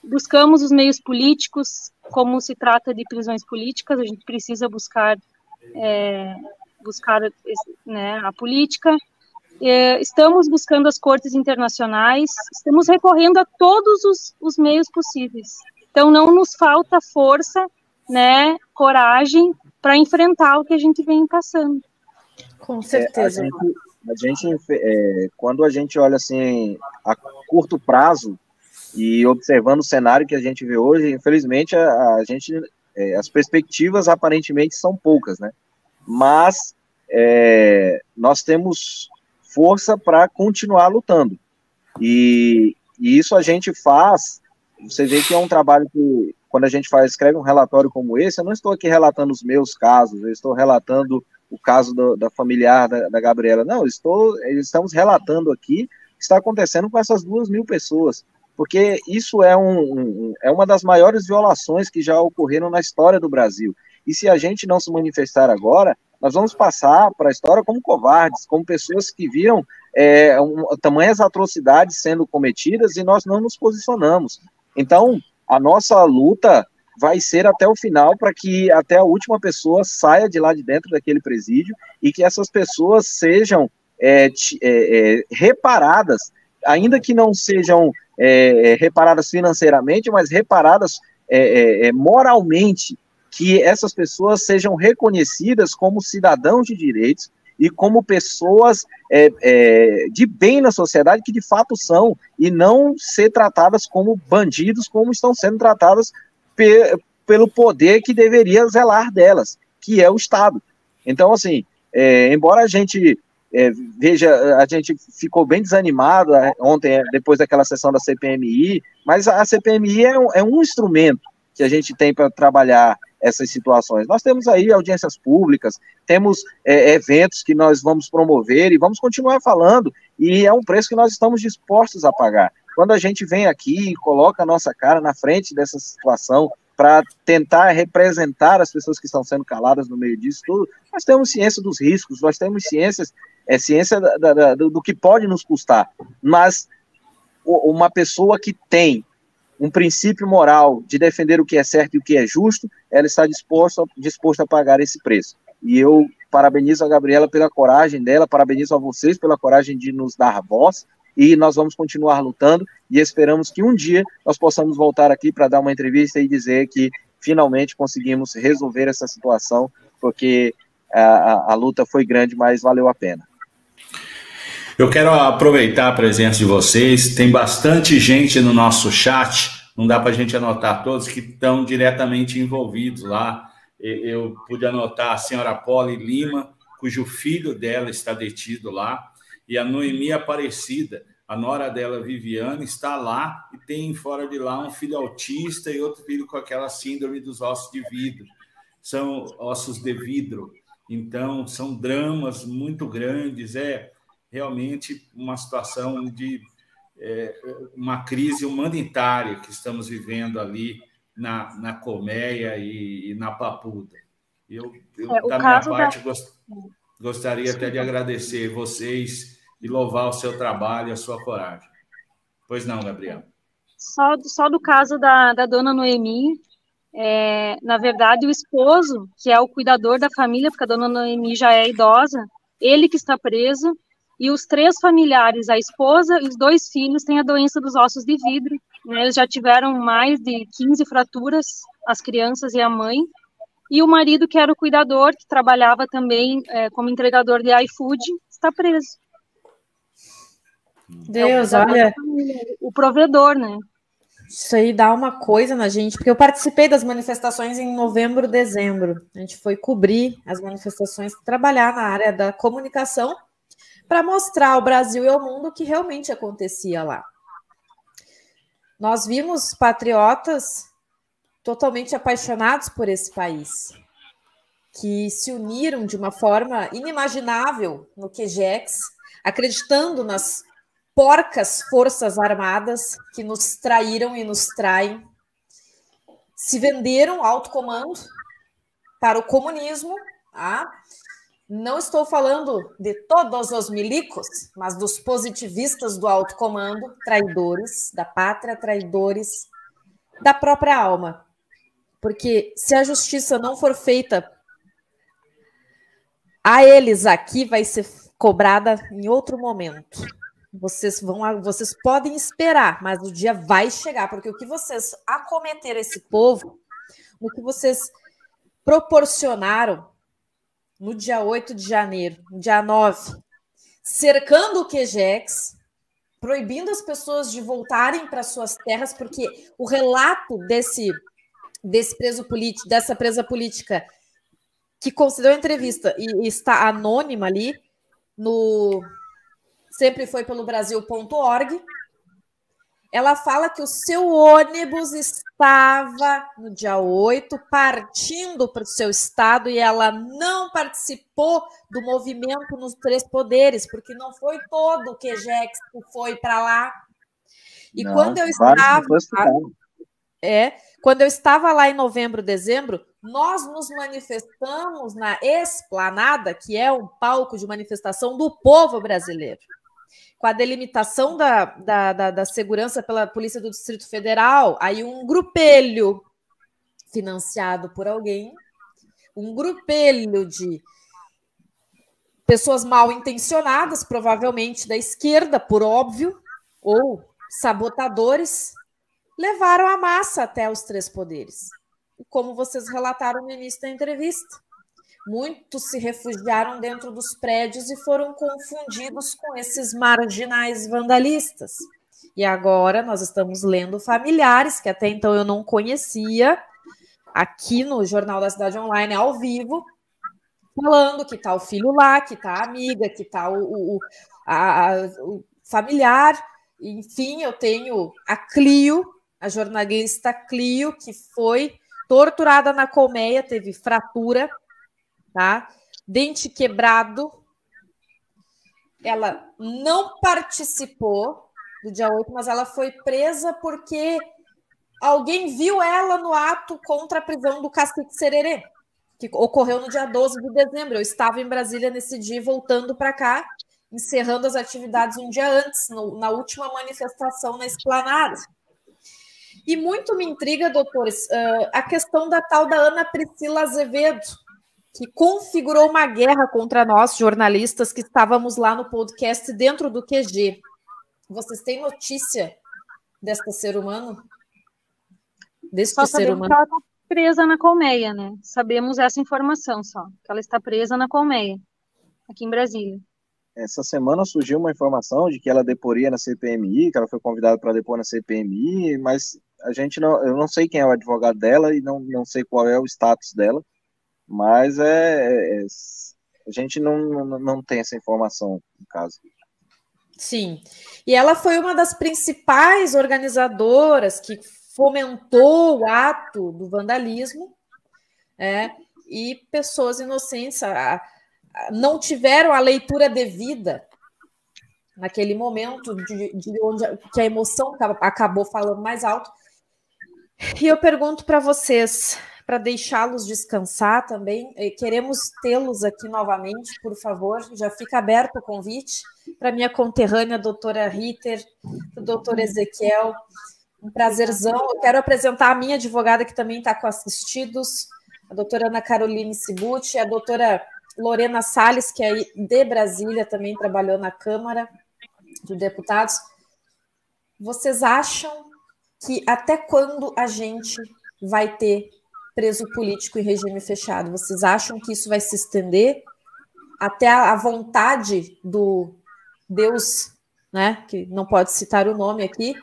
Buscamos os meios políticos, como se trata de prisões políticas, a gente precisa buscar né, a política. Estamos buscando as cortes internacionais, estamos recorrendo a todos os meios possíveis. Então, não nos falta força, né, coragem para enfrentar o que a gente vem passando. Com certeza. Quando a gente olha assim a curto prazo e observando o cenário que a gente vê hoje, infelizmente as perspectivas aparentemente são poucas, né? Mas nós temos força para continuar lutando. E isso a gente faz. Você vê que é um trabalho que, quando a gente escreve um relatório como esse, eu não estou aqui relatando os meus casos, eu estou relatando o caso da familiar da Gabriela. Não, estamos relatando aqui o que está acontecendo com essas 2.000 pessoas, porque isso é uma das maiores violações que já ocorreram na história do Brasil. E se a gente não se manifestar agora, nós vamos passar para a história como covardes, como pessoas que viram tamanhas atrocidades sendo cometidas e nós não nos posicionamos. Então, a nossa luta vai ser até o final para que até a última pessoa saia de lá de dentro daquele presídio e que essas pessoas sejam reparadas, ainda que não sejam reparadas financeiramente, mas reparadas moralmente, que essas pessoas sejam reconhecidas como cidadãos de direitos e como pessoas de bem na sociedade, que de fato são, e não ser tratadas como bandidos, como estão sendo tratadas pelo poder que deveria zelar delas, que é o Estado. Então, assim, embora a gente a gente ficou bem desanimado ontem, depois daquela sessão da CPMI, mas a CPMI é um instrumento que a gente tem para trabalhar essas situações. Nós temos aí audiências públicas, temos eventos que nós vamos promover e vamos continuar falando, e é um preço que nós estamos dispostos a pagar. Quando a gente vem aqui e coloca a nossa cara na frente dessa situação para tentar representar as pessoas que estão sendo caladas no meio disso tudo, nós temos ciência dos riscos, nós temos ciência do que pode nos custar, mas uma pessoa que tem um princípio moral de defender o que é certo e o que é justo, ela está disposta a pagar esse preço. E eu parabenizo a Gabriela pela coragem dela, parabenizo a vocês pela coragem de nos dar voz, e nós vamos continuar lutando, e esperamos que um dia nós possamos voltar aqui para dar uma entrevista e dizer que finalmente conseguimos resolver essa situação, porque a luta foi grande, mas valeu a pena. Eu quero aproveitar a presença de vocês, tem bastante gente no nosso chat, não dá para a gente anotar todos que estão diretamente envolvidos lá. Eu pude anotar a senhora Poli Lima, cujo filho dela está detido lá, e a Noemi Aparecida, a nora dela, Viviane, está lá e tem fora de lá um filho autista e outro filho com aquela síndrome dos ossos de vidro. são ossos de vidro. Então, são dramas muito grandes, é realmente uma situação de uma crise humanitária que estamos vivendo ali na Colmeia e na Papuda. Eu da minha parte, gostaria até de agradecer vocês e louvar o seu trabalho e a sua coragem. Pois não, Gabriel? Só do caso da dona Noemi, na verdade, o esposo, que é o cuidador da família, porque a dona Noemi já é idosa, ele que está preso, e os 3 familiares, a esposa e os 2 filhos, têm a doença dos ossos de vidro, né? Eles já tiveram mais de 15 fraturas, as crianças e a mãe, e o marido, que era o cuidador, que trabalhava também como entregador de iFood, está preso. Deus, olha... O provedor, né? Isso aí dá uma coisa na gente, porque eu participei das manifestações em novembro, dezembro. A gente foi cobrir as manifestações, trabalhar na área da comunicação para mostrar ao Brasil e ao mundo o que realmente acontecia lá. Nós vimos patriotas totalmente apaixonados por esse país, que se uniram de uma forma inimaginável no QGEX, acreditando nas porcas forças armadas que nos traíram e nos traem, se venderam ao alto comando para o comunismo. Não estou falando de todos os milicos, mas dos positivistas do alto comando, traidores da pátria, traidores da própria alma. Porque se a justiça não for feita a eles aqui, vai ser cobrada em outro momento. Vocês podem esperar, mas o dia vai chegar, porque o que vocês acometeram esse povo, o que vocês proporcionaram no dia 8 de janeiro, no dia 9, cercando o QGEX, proibindo as pessoas de voltarem para suas terras, porque o relato desse preso político, dessa presa política que concedeu a entrevista e está anônima ali no Sempre Foi Pelo Brasil.org, ela fala que o seu ônibus estava no dia 8 partindo para o seu estado e ela não participou do movimento nos 3 poderes, porque não foi todo o QGEX que foi para lá. E não, quando eu estava lá em novembro, dezembro, nós nos manifestamos na Esplanada, que é um palco de manifestação do povo brasileiro, com a delimitação da segurança pela Polícia do Distrito Federal, aí um grupelho financiado por alguém, um grupelho de pessoas mal intencionadas, provavelmente da esquerda, por óbvio, ou sabotadores, levaram a massa até os 3 poderes. Como vocês relataram no início da entrevista. Muitos se refugiaram dentro dos prédios e foram confundidos com esses marginais vandalistas. E agora nós estamos lendo familiares, que até então eu não conhecia, aqui no Jornal da Cidade Online, ao vivo, falando que está o filho lá, que está a amiga, que está o familiar. Enfim, eu tenho a Clio, a jornalista Clio, que foi torturada na colmeia, teve fratura, tá? Dente quebrado. Ela não participou do dia 8, mas ela foi presa porque alguém viu ela no ato contra a prisão do Cacique Sererê, que ocorreu no dia 12 de dezembro. Eu estava em Brasília nesse dia, voltando para cá, encerrando as atividades um dia antes, na última manifestação na Esplanada. E muito me intriga, doutores, a questão da tal da Ana Priscila Azevedo, que configurou uma guerra contra nós, jornalistas, que estávamos lá no podcast dentro do QG. Vocês têm notícia desta ser humano? Só sabemos que ela está presa na colmeia, né? Sabemos essa informação só, que ela está presa na colmeia, aqui em Brasília. Essa semana surgiu uma informação de que ela deporia na CPMI, que ela foi convidada para depor na CPMI, mas eu não sei quem é o advogado dela e não sei qual é o status dela, mas a gente não tem essa informação no caso. Sim, e ela foi uma das principais organizadoras que fomentou o ato do vandalismo, e pessoas inocentes não tiveram a leitura devida naquele momento de onde que a emoção acabou falando mais alto. E eu pergunto para vocês, para deixá-los descansar também, queremos tê-los aqui novamente, por favor, já fica aberto o convite para minha conterrânea, doutora Ritter, para o doutor Ezequiel, um prazerzão. Eu quero apresentar a minha advogada, que também está com assistidos, a doutora Ana Caroline Cibucci, a doutora Lorena Salles, que é de Brasília, também trabalhou na Câmara de Deputados. Vocês acham que até quando a gente vai ter preso político em regime fechado? Vocês acham que isso vai se estender até a vontade do Deus, né, que não pode citar o nome aqui,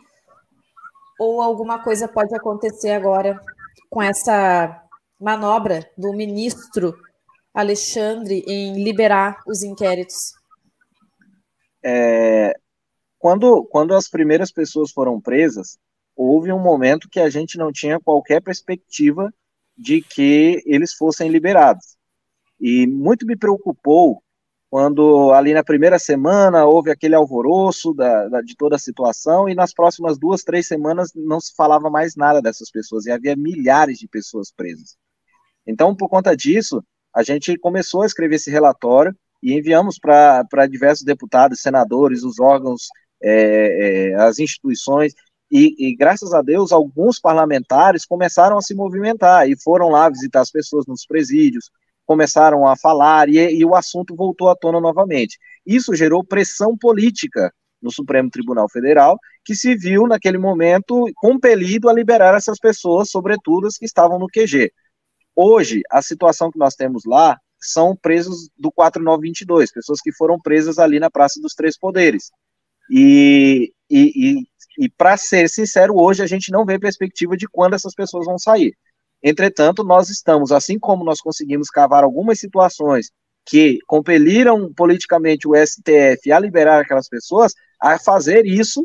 ou alguma coisa pode acontecer agora com essa manobra do ministro Alexandre em liberar os inquéritos? Quando as primeiras pessoas foram presas, houve um momento que a gente não tinha qualquer perspectiva de que eles fossem liberados. E muito me preocupou quando, ali na primeira semana, houve aquele alvoroço de toda a situação, e nas próximas 2, 3 semanas não se falava mais nada dessas pessoas, e havia milhares de pessoas presas. Então, por conta disso, a gente começou a escrever esse relatório e enviamos para diversos deputados, senadores, os órgãos, as instituições, e graças a Deus, alguns parlamentares começaram a se movimentar e foram lá visitar as pessoas nos presídios, começaram a falar e o assunto voltou à tona novamente. Isso gerou pressão política no Supremo Tribunal Federal, que se viu naquele momento compelido a liberar essas pessoas, sobretudo as que estavam no QG. Hoje, a situação que nós temos lá são presos do 4922, pessoas que foram presas ali na Praça dos Três Poderes. E para ser sincero, hoje a gente não vê perspectiva de quando essas pessoas vão sair. Entretanto, nós estamos, assim como nós conseguimos cavar algumas situações que compeliram politicamente o STF a liberar aquelas pessoas, a fazer isso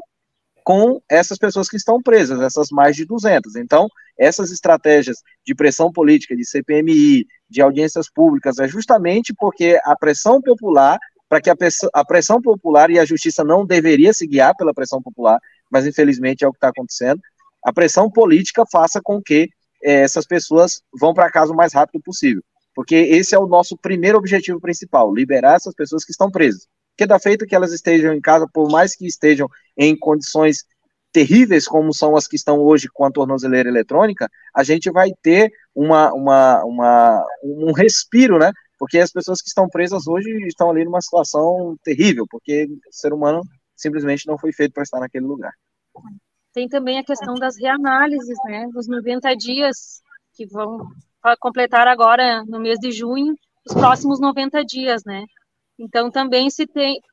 com essas pessoas que estão presas, essas mais de 200. Então, essas estratégias de pressão política, de CPMI, de audiências públicas, é justamente porque a pressão popular, para que a pressão popular, e a justiça não deveria se guiar pela pressão popular, mas infelizmente é o que está acontecendo, a pressão política faça com que essas pessoas vão para casa o mais rápido possível. Porque esse é o nosso primeiro objetivo principal, liberar essas pessoas que estão presas. Porque da feita que elas estejam em casa, por mais que estejam em condições terríveis, como são as que estão hoje com a tornozeleira eletrônica, a gente vai ter um respiro, né? Porque as pessoas que estão presas hoje estão ali numa situação terrível, porque o ser humano simplesmente não foi feito para estar naquele lugar. Tem também a questão das reanálises, né? Dos 90 dias, que vão completar agora, no mês de junho, os próximos 90 dias, né? Então, também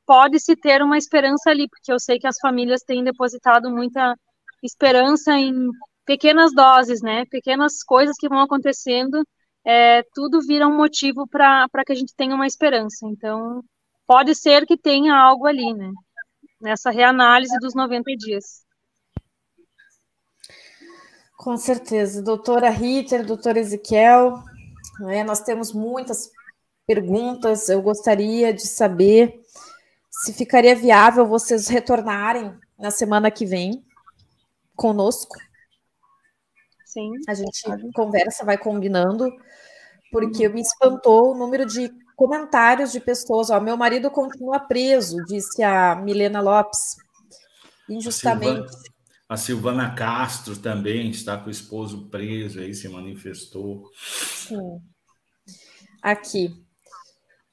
pode-se ter uma esperança ali, porque eu sei que as famílias têm depositado muita esperança em pequenas doses, né? Pequenas coisas que vão acontecendo, tudo vira um motivo para que a gente tenha uma esperança. Então, pode ser que tenha algo ali, né? Nessa reanálise dos 90 dias. Com certeza. Doutora Ritter, doutor Ezequiel, nós temos muitas perguntas. Eu gostaria de saber se ficaria viável vocês retornarem na semana que vem conosco. Sim. A gente conversa, vai combinando, porque me espantou o número de comentários de pessoas. Meu marido continua preso, disse a Milena Lopes, injustamente. A Silvana Castro também está com o esposo preso, aí se manifestou. Sim. Aqui.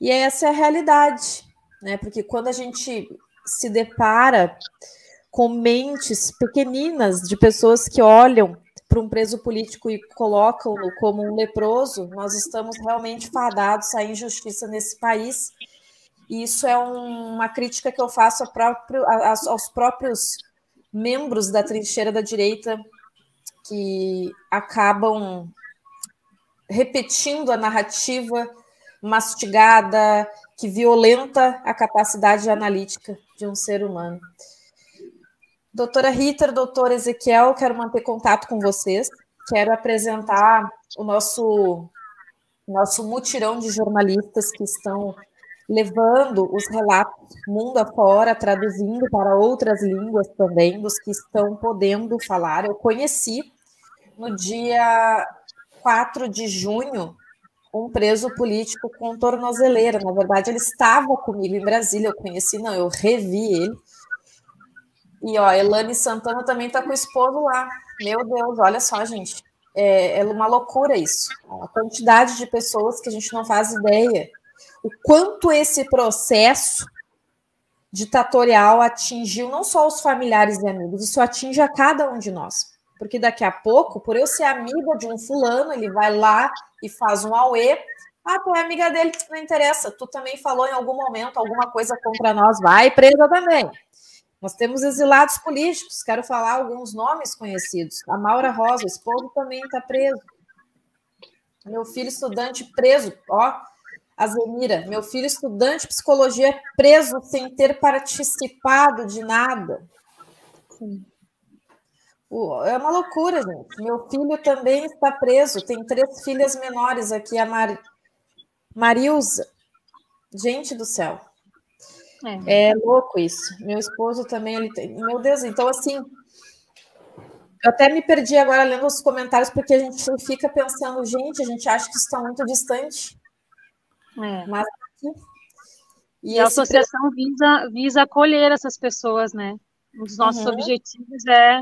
E essa é a realidade, né? Porque quando a gente se depara com mentes pequeninas de pessoas que olham para um preso político e colocam-no como um leproso, nós estamos realmente fadados à injustiça nesse país. E isso é uma crítica que eu faço aos próprios membros da trincheira da direita, que acabam repetindo a narrativa mastigada, que violenta a capacidade analítica de um ser humano. Doutora Ritter, doutor Ezequiel, quero manter contato com vocês, quero apresentar o nosso nosso mutirão de jornalistas que estão levando os relatos mundo afora, traduzindo para outras línguas também, dos que estão podendo falar. Eu conheci no dia 4 de junho um preso político com tornozeleira. Na verdade, ele estava comigo em Brasília, eu conheci, não, eu revi ele. E, ó, Elane Santana também está com o esposo lá. Meu Deus, olha só, gente. É uma loucura isso. A quantidade de pessoas que a gente não faz ideia. O quanto esse processo ditatorial atingiu não só os familiares e amigos, isso atinge a cada um de nós. Porque daqui a pouco, por eu ser amiga de um fulano, ele vai lá e faz um auê. Ah, tu é amiga dele, não interessa. Tu também falou em algum momento alguma coisa contra nós, vai presa também. Nós temos exilados políticos, quero falar alguns nomes conhecidos. A Maura Rosa, o esposo também está preso. Meu filho estudante preso, ó, a Zemira, meu filho estudante de psicologia preso sem ter participado de nada. Sim. É uma loucura, gente. Meu filho também está preso, tem 3 filhas menores aqui, a Marilza. Gente do céu. É louco isso. Meu esposo também, ele tem... Meu Deus, então assim, eu até me perdi agora lendo os comentários, porque a gente fica pensando, gente, a gente acha que isso está muito distante. Mas aqui... E a associação visa acolher essas pessoas, né? Um dos nossos objetivos é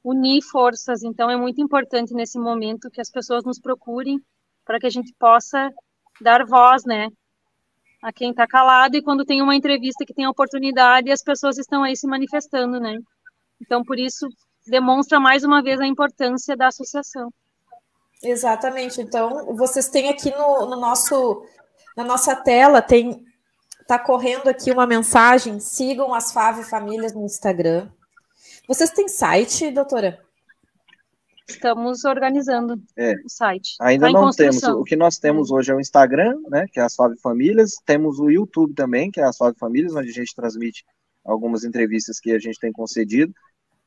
unir forças, então é muito importante nesse momento que as pessoas nos procurem para que a gente possa dar voz, né? A quem está calado, e quando tem uma entrevista que tem a oportunidade, as pessoas estão aí se manifestando, né? Então, por isso, demonstra mais uma vez a importância da associação. Exatamente. Então, vocês têm aqui na nossa tela, tá correndo aqui uma mensagem, sigam as Fave Famílias no Instagram. Vocês têm site, doutora? Estamos organizando o site. Ainda não temos. O que nós temos hoje é o Instagram, né, que é as Fave Famílias. Temos o YouTube também, que é as Fave Famílias, onde a gente transmite algumas entrevistas que a gente tem concedido.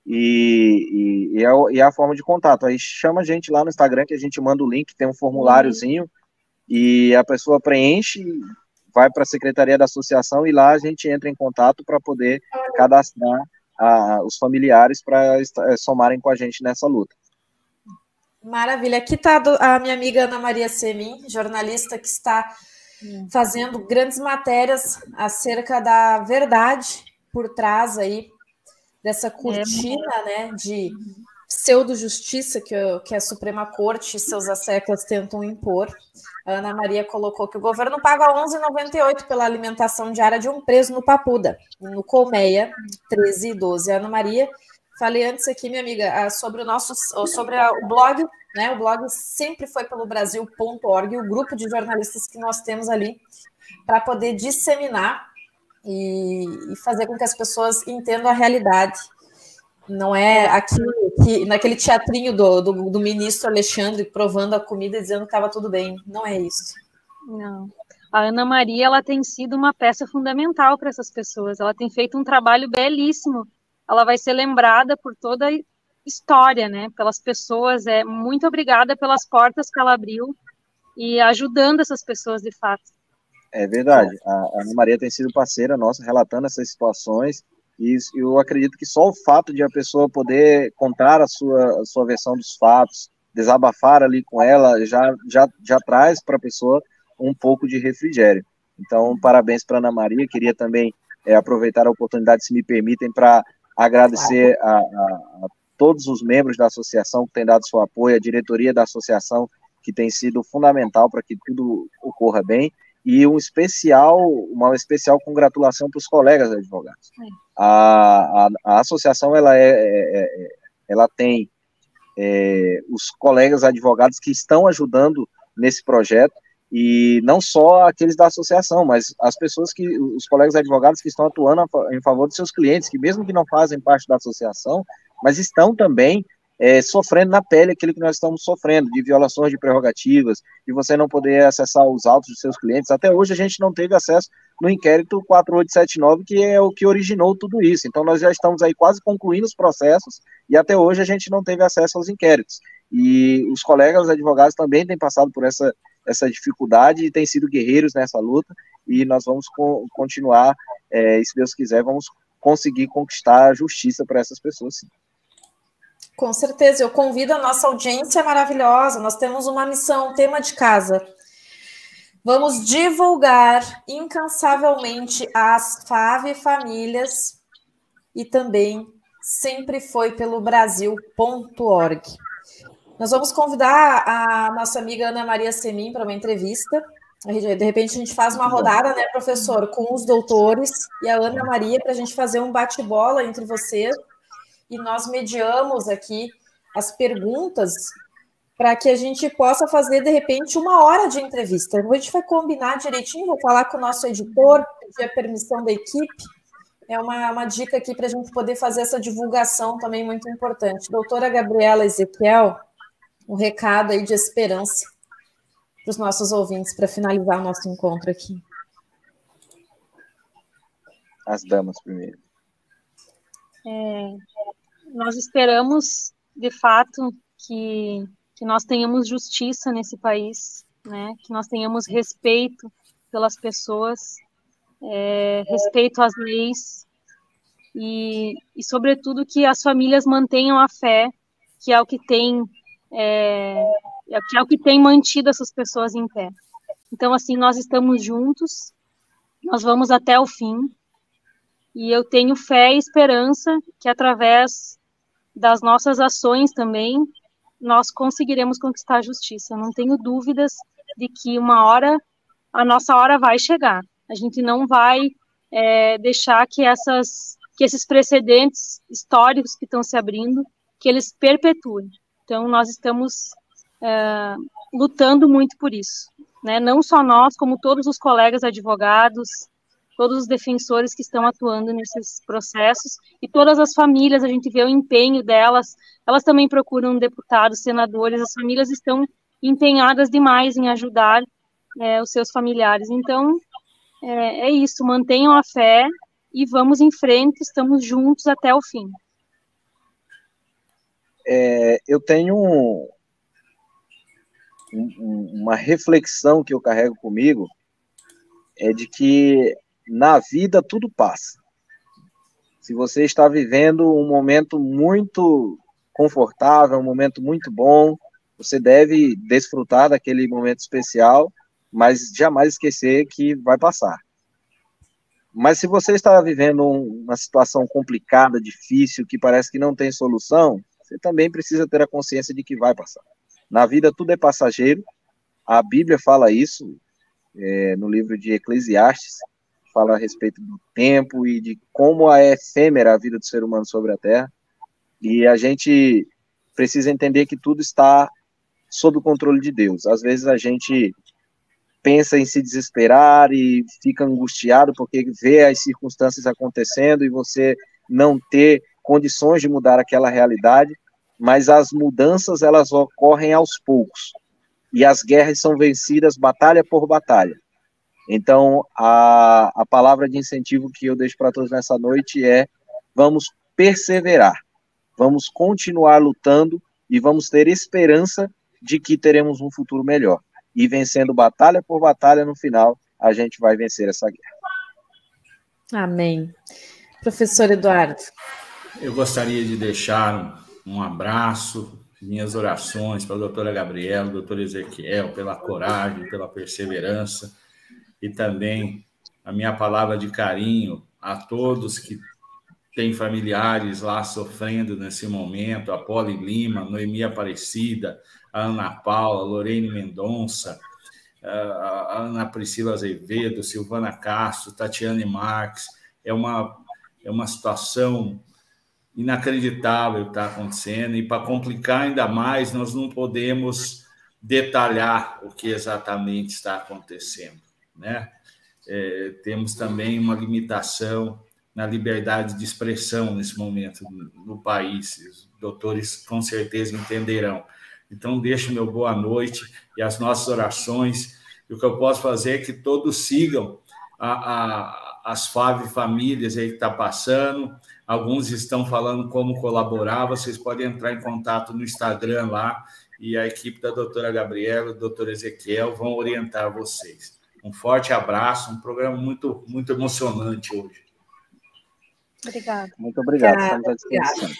E é a forma de contato. Aí chama a gente lá no Instagram, que a gente manda o link, tem um formuláriozinho, e a pessoa preenche, vai para a Secretaria da Associação, e lá a gente entra em contato para poder cadastrar os familiares para somarem com a gente nessa luta. Maravilha. Aqui está a minha amiga Ana Maria Semin, jornalista que está fazendo grandes matérias acerca da verdade por trás aí dessa cortina, né, de pseudo-justiça que a Suprema Corte e seus asseclas tentam impor. A Ana Maria colocou que o governo paga R$ 11,98 pela alimentação diária de um preso no Papuda, no Colmeia, 13 e 12. A Ana Maria, falei antes aqui, minha amiga, sobre o blog, né? O blog sempre foi pelo Brasil.org, o grupo de jornalistas que nós temos ali para poder disseminar e fazer com que as pessoas entendam a realidade. Não é naquele teatrinho do ministro Alexandre provando a comida e dizendo que estava tudo bem. Não é isso. Não. A Ana Maria, ela tem sido uma peça fundamental para essas pessoas. Ela tem feito um trabalho belíssimo. Ela vai ser lembrada por toda a história, né? Pelas pessoas. Muito obrigada pelas portas que ela abriu e ajudando essas pessoas de fato. É verdade. A Ana Maria tem sido parceira nossa, relatando essas situações. E eu acredito que só o fato de a pessoa poder contar a sua versão dos fatos, desabafar ali com ela, já traz para a pessoa um pouco de refrigério. Então, parabéns para a Ana Maria. Queria também aproveitar a oportunidade, se me permitem, para agradecer a todos os membros da associação que têm dado seu apoio, a diretoria da associação, que tem sido fundamental para que tudo ocorra bem. E uma especial congratulação para os colegas advogados. A associação ela tem os colegas advogados que estão ajudando nesse projeto, e não só aqueles da associação, mas os colegas advogados que estão atuando em favor dos seus clientes, que mesmo que não fazem parte da associação, mas estão também sofrendo na pele aquilo que nós estamos sofrendo, de violações de prerrogativas, de você não poder acessar os autos dos seus clientes. Até hoje a gente não teve acesso no inquérito 4879, que é o que originou tudo isso. Então nós já estamos aí quase concluindo os processos, e até hoje a gente não teve acesso aos inquéritos. E os colegas advogados também têm passado por essa essa dificuldade e têm sido guerreiros nessa luta, e nós vamos continuar, e se Deus quiser, vamos conseguir conquistar a justiça para essas pessoas, sim. Com certeza, eu convido a nossa audiência maravilhosa, nós temos uma missão, um tema de casa. Vamos divulgar incansavelmente as FAV Famílias e também sempre foi pelo Brasil.org. Nós vamos convidar a nossa amiga Ana Maria Semin para uma entrevista. De repente a gente faz uma rodada, né, professor, com os doutores e a Ana Maria para a gente fazer um bate-bola entre vocês e nós mediamos aqui as perguntas para que a gente possa fazer, de repente, 1 hora de entrevista. A gente vai combinar direitinho, vou falar com o nosso editor, pedir a permissão da equipe. É uma dica aqui para a gente poder fazer essa divulgação também muito importante. Doutora Gabriela Ezequiel, um recado aí de esperança para os nossos ouvintes, para finalizar o nosso encontro aqui. As damas primeiro. Nós esperamos, de fato, que nós tenhamos justiça nesse país, né? Que nós tenhamos respeito pelas pessoas, respeito às leis e, sobretudo, que as famílias mantenham a fé, que é o que tem mantido essas pessoas em pé. Então, assim, nós estamos juntos, nós vamos até o fim, e eu tenho fé e esperança que, através das nossas ações também, nós conseguiremos conquistar a justiça. Eu não tenho dúvidas de que a nossa hora vai chegar. A gente não vai deixar que esses precedentes históricos que estão se abrindo, que eles perpetuem. Então, nós estamos lutando muito por isso, né? Não só nós, como todos os colegas advogados, todos os defensores que estão atuando nesses processos, e todas as famílias, a gente vê o empenho delas, elas também procuram deputados, senadores, as famílias estão empenhadas demais em ajudar os seus familiares. Então, é isso, mantenham a fé e vamos em frente, estamos juntos até o fim. Eu tenho uma reflexão que eu carrego comigo, de que na vida tudo passa. Se você está vivendo um momento muito confortável, um momento muito bom, você deve desfrutar daquele momento especial, mas jamais esquecer que vai passar. Mas se você está vivendo uma situação complicada, difícil, que parece que não tem solução, você também precisa ter a consciência de que vai passar. Na vida tudo é passageiro, a Bíblia fala isso, no livro de Eclesiastes, fala a respeito do tempo e de como é efêmera a vida do ser humano sobre a Terra, e a gente precisa entender que tudo está sob o controle de Deus. Às vezes a gente pensa em se desesperar e fica angustiado porque vê as circunstâncias acontecendo e você não ter condições de mudar aquela realidade, mas as mudanças elas ocorrem aos poucos, e as guerras são vencidas batalha por batalha. Então, a palavra de incentivo que eu deixo para todos nessa noite é: vamos perseverar, vamos continuar lutando e vamos ter esperança de que teremos um futuro melhor. E vencendo batalha por batalha, no final, a gente vai vencer essa guerra. Amém. Professor Eduardo. Eu gostaria de deixar um abraço, minhas orações para a doutora Gabriela, doutor Ezequiel, pela coragem, pela perseverança, e também a minha palavra de carinho a todos que têm familiares lá sofrendo nesse momento, a Poli Lima, Noemi Aparecida, a Ana Paula, Lorene Mendonça, a Ana Priscila Azevedo, Silvana Castro, Tatiane Marques. É uma situação inacreditável que está acontecendo, e para complicar ainda mais, nós não podemos detalhar o que exatamente está acontecendo, né? Temos também uma limitação na liberdade de expressão nesse momento no país. Os doutores com certeza entenderão. Então, deixo meu boa noite e as nossas orações. E o que eu posso fazer é que todos sigam as FAV Famílias aí que está passando. Alguns estão falando como colaborar. Vocês podem entrar em contato no Instagram lá, e a equipe da doutora Gabriela e do doutor Ezequiel vão orientar vocês. Um forte abraço, um programa muito, muito emocionante hoje. Obrigada. Muito obrigado, estamos à disposição.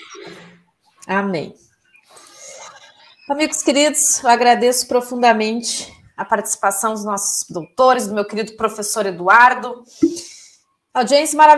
Amém. Amigos queridos, eu agradeço profundamente a participação dos nossos doutores, do meu querido professor Eduardo. Audiência maravilhosa.